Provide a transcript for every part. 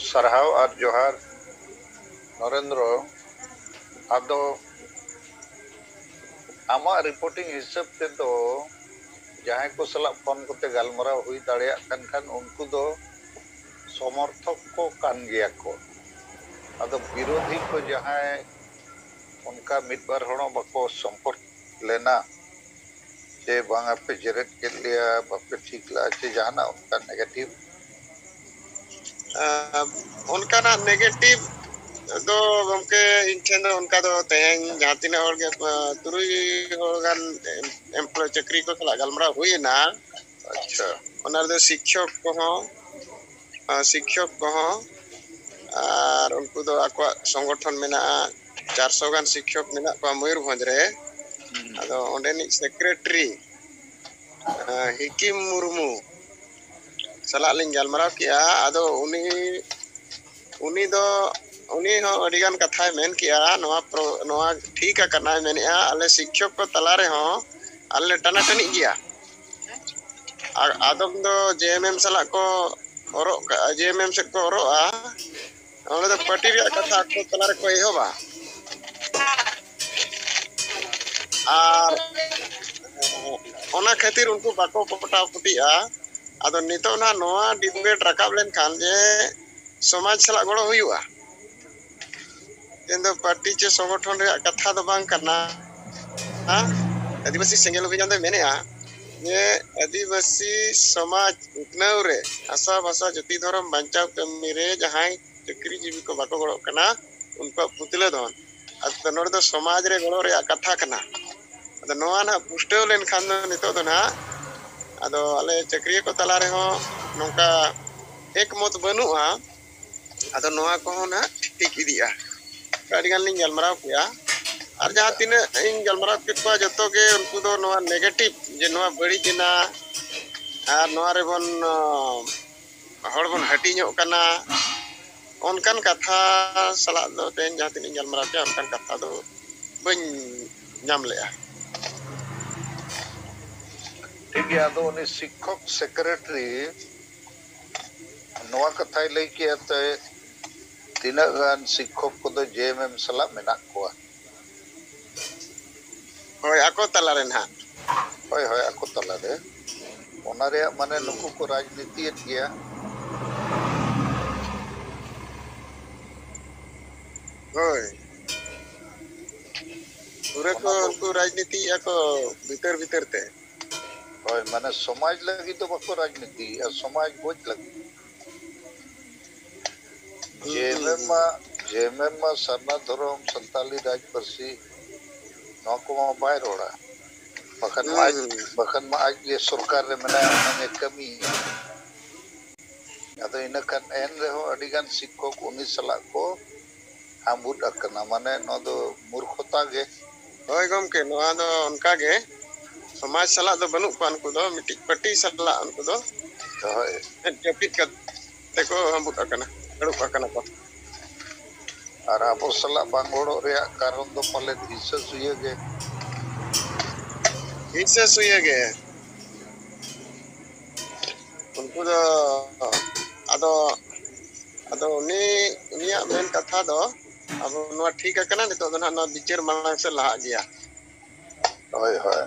सरहाव और जोहार नरेंद्र आदो आमा रिपोर्टिंग हिसाब ते तो जहां को सला फोन कोते गालमरा हुई दाड़िया खान उनको दो समर्थक को कान गया को आदो विरोधी को जहां उनका मिदबार हणो बको संपर्क लेना जे बांगा पे जेरेट के लिया बापे ठीक ला जे जाना उनका नेगेटिव उनका ना नेगेटिव दो गमके इनठेन दो उनका दो तेहन जहां तिना और के तुरुई होगान एम्प्लॉय चाकरी को सला गालमरा हुई ना। अच्छा ओनर दो शिक्षक को और उनको दो आको संगठन मेना 400 गान शिक्षक मेना को मयूरभंज रे आदो ओंडेनी सेक्रेटरी हिकिम मुर्मू सला लिंग गालमरा किया आदो उनी हो अडिगान कथाय मेन किया नोआ ठीक करना मेनिया आले शिक्षक को तला रे हो आले टना टनी गया आदम दो जेएमएम सला को ओरो जेएमएम से को ओरोआ ओले दो पार्टी रे कथा को तला रे को एहोबा और ओना खातिर उनको बाको पटा पुटिया आदो नितो ना नोआ डिबेट रकाब लेन खान जे समाज सला गड़ो हुआ एंदो पार्टी चे संगठन रे कथा दो बांग करना आदिवासी सेंगेल अभियान दो मेनेया ये आदिवासी समाज उतनाव रे आशा भाषा जाति धर्म बचाव कमी रे जहां चाकरी जीवी को बाको गड़ो कना उनको पुतले दोन अद नोर दो समाज रे गड़ो रे कथा कना अद नोआ ना पुष्टो लेन खान नितो दो ना अदो आले चाकरी को तला रे हो नोका एक मत बनुआ अदो नोआ को ना ठीक इदिया अडिगान लिंग गलमराव किया और जहां तिने इन गलमराव के को जतो के उनको दो नोआ नेगेटिव जे नोआ बड़ी दिना और नोआ रे बन हड़ बन हटिño कना उनकन कथा सला दो तेन जहां तिने गलमराव के उनकन कथा दो बन नाम लेया ठीक है आदो उनी शिक्षक सेक्रेटरी नोआ कथाय लई के ते तीना गान शिक्षक को दो जेएमएम सला मेना कोआ होय आको तला रे ना होय होय आको तला रे ओना रे माने नुकु को राजनीति गया होय पूरे को उनको राजनीति को भीतर ते होय माने समाज लगी तो बको राजनीति और समाज बोझ लगी जेएमएम सरना धर्म संताली राज परसी नौको बाय रोड़ा बखन आज ये सरकार रे मना ने कमी अदो इन खान एन रे हो अडिगान शिक्षक उनी सला को आमुद अकना माने नो दो मूर्खता गे होय गमके नोआ दो उनका गे समाज सला दो बनु पान को दो मिट्टी पट्टी सला उनको दो होय जपित करते को आमुद अकना गड़ुप अकना को और आपो सला बांगोड़ो रे कारण दो पले दिशा सुये गे उनको दो आदो उनिया मेन कथा दो अब नोआ ठीक करना नितो दो ना बिचार मांग से लहा गया होय होय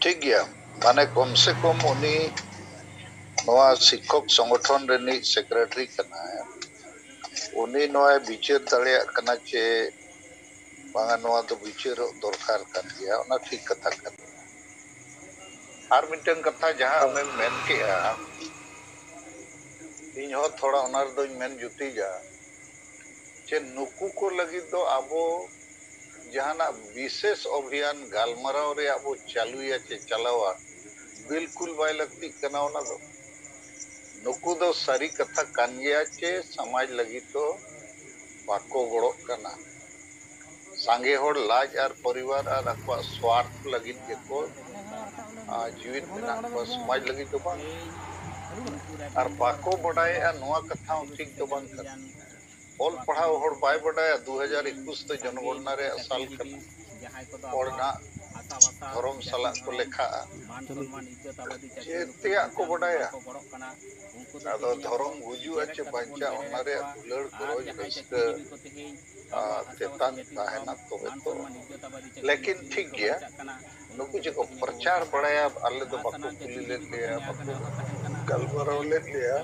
ठीक गया माने कम से कम उनी नोआ शिक्षक संगठन रेनी सेक्रेटरी कना है उनी नोआ बिचार दाड़िया कना चे बांगा नोआ तो बिचार दरकार कर गया ओना ठीक कथा कर आर मिटन कथा जहां हमें मेन किया इन हो थोड़ा ओनर दो मेन जुटी जा चे नुकु को लगी तो आबो जहाना विशेष अभियान गालमराव रे आबो चालू या चे चलावा बिल्कुल बाय लगती कना ओना दो नुकु दो सारी कथा कान गया चे समाज लगी तो बाको गड़ो कना सांगे होड़ लाज और परिवार और अक्वा स्वार्थ लगी के को जीवित मेना को समाज लगी तो बांग और बाको बड़ाए नोआ कथा ठीक तो बांग कर ऑल पढ़ाओ होड़ बाय बड़ाया 2021 तो जनगणना रे साल करना ᱚᱲᱱᱟᱜ ᱫᱷᱚᱨᱚᱢ ᱥᱟᱞᱟᱜ ᱠᱚ ᱞᱮᱠᱷᱟᱜᱼᱟ ᱡᱮᱛᱮᱭᱟᱜ ᱠᱚ ᱵᱟᱰᱟᱭᱟ ᱟᱫᱚ ᱫᱷᱚᱨᱚᱢ ᱜᱩᱡᱩᱜᱼᱟ ᱪᱮ ᱵᱟᱧᱪᱟᱜ ᱚᱱᱟ ᱨᱮᱭᱟᱜ ᱫᱩᱞᱟᱹᱲ ᱜᱚᱨᱚᱡᱽ ᱨᱟᱹᱥᱠᱟᱹ ᱛᱮᱛᱟᱝ ᱛᱟᱦᱮᱱᱟ ᱛᱚᱵᱮ ᱛᱚ ᱞᱮᱠᱤन ᱴᱷᱤक ᱜᱮᱭᱟ नुकु जो प्रचार बड़ाया आले दो बाको कुली ले लिया बाको गलबराव ले लिया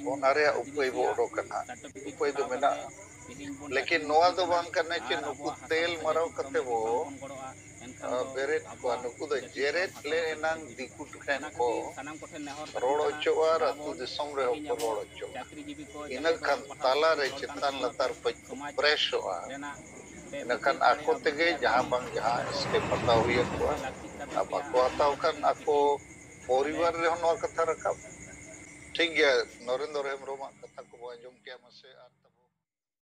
ओनारे उपाय बो ओडोकना उपाय दो मेना लेकिन नोआ दो बांग करने चे नुकु तेल मराव कते वो बेरेट को नुकु दो जेरेट ले एनांग दिकुट खेन को रोड ओचोआ रतु दिसोम रे होको रोड ओचोआ इना खान ताला रे चितान लतार प्रेस होआ इनखान ako tege jahan bang jahan escape hata huya ko अब ako hataw kan ako poribar re hono katha rakab ठीक है नरेंद्र हेम्ब्रम कथा को आंजम किया मसे